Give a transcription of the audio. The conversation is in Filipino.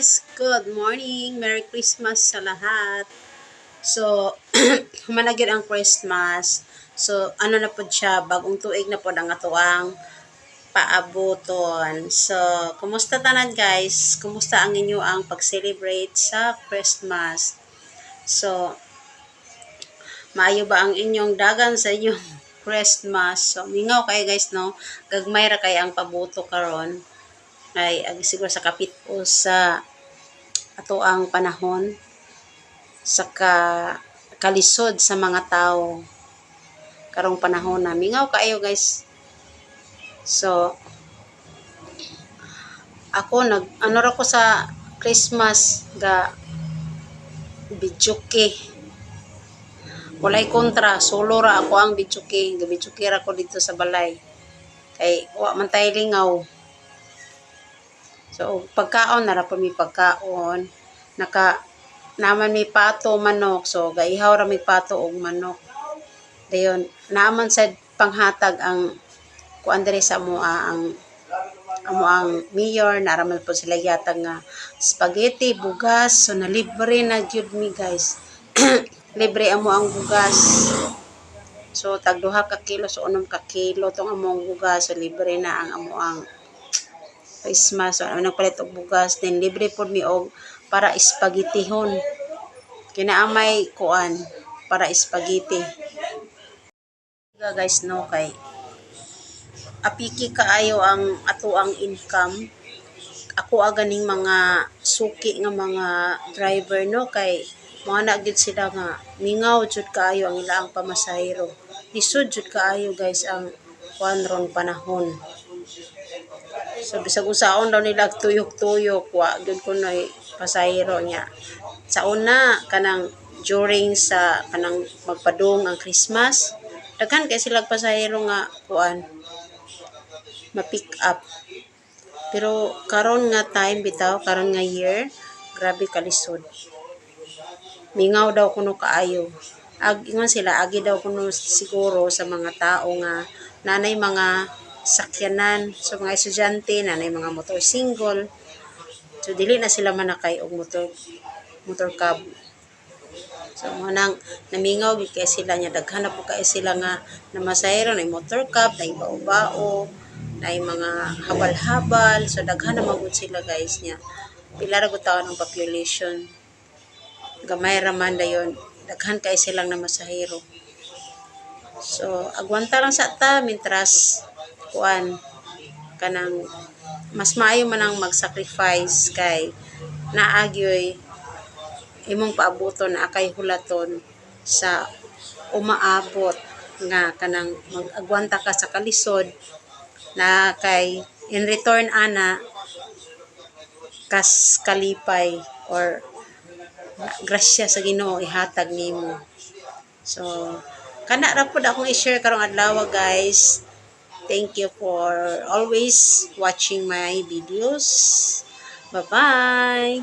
guys! Good morning! Merry Christmas sa lahat! So, humanagid ang Christmas. So, ano na po siya, bagong tuig na po ang atuang paabuton. So, kumusta tanan guys? Kumusta ang inyo ang pag-celebrate sa Christmas? So, maayo ba ang inyong dagan sa inyong Christmas? So, mingaw kayo guys, no? Gagmay ra kay ang pabuto karon ay siguro sa kapit o sa ato ang panahon sa kalisod sa mga tao karong panahon na mingaw kayo guys. So ako ano ra ko sa Christmas ga bidyoke, walay kontra, solo ra ako ang bidyoke ra ko dito sa balay kay wa man tay lingaw. So, pagkaon, nara po may pagkaon. Naman may pato, manok. So, gaihaw ra may pato og manok. Dayon, naman sa panghatag ang kuan diri sa ang mayor, naraman po sila yatag nga spaghetti, bugas. So, nalibre na gyud mi guys. Libre amo ang bugas. So, tag 2 ka kilo, so 6 ka kilo tong among bugas. So, libre na ang amo ang Christmas. So, nagpalit og bugas. Then, libre po mi og para espagetihon. Kinaamay kuan para spaghetti. Guys, no, kay apiki kaayo ang ato ang income. Ako aganing mga suki nga mga driver, no, kay mga nagid sila nga mingaw jud kaayo ang ilang pamasahero. Lisod jud kaayo guys ang kuan ron panahon. So, bisag usaon daw nila tuyok-tuyok, wa gyud ko na pasahero niya. Sa una, kanang during sa kanang magpadung ang Christmas, daghan kay sila pasahero nga kuan ma-pick up. Pero karon nga time bitaw, karon nga year, grabe kalisod. Mingaw daw kuno kaayo. Ingon sila, agi daw kuno siguro sa mga tao nga nanay mga sakyanan, so mga estudyante nanay mga motor single, so dili na sila manakay og motor cab. So manang namingaw gid kay sila nya, daghan na po kay sila nga namasahero na motor cab, na bao-bao, na mga habal-habal, so daghan na magud sila guys nya. Pila ra gud taon ang population, gamay ra man dayon, daghan kay silang namasahero. So agwanta lang sa ta mintras kuan kanang mas maayo man ang mag-sacrifice kay naagyoy imong paabuton na kay hulaton sa umaabot nga kanang mag-agwanta ka sa kalisod na kay in return ana kas kalipay or grasya sa Ginoo ihatag nimo. So kana ra pud akong i-share karong adlaw guys. Thank you for always watching my videos. Bye-bye!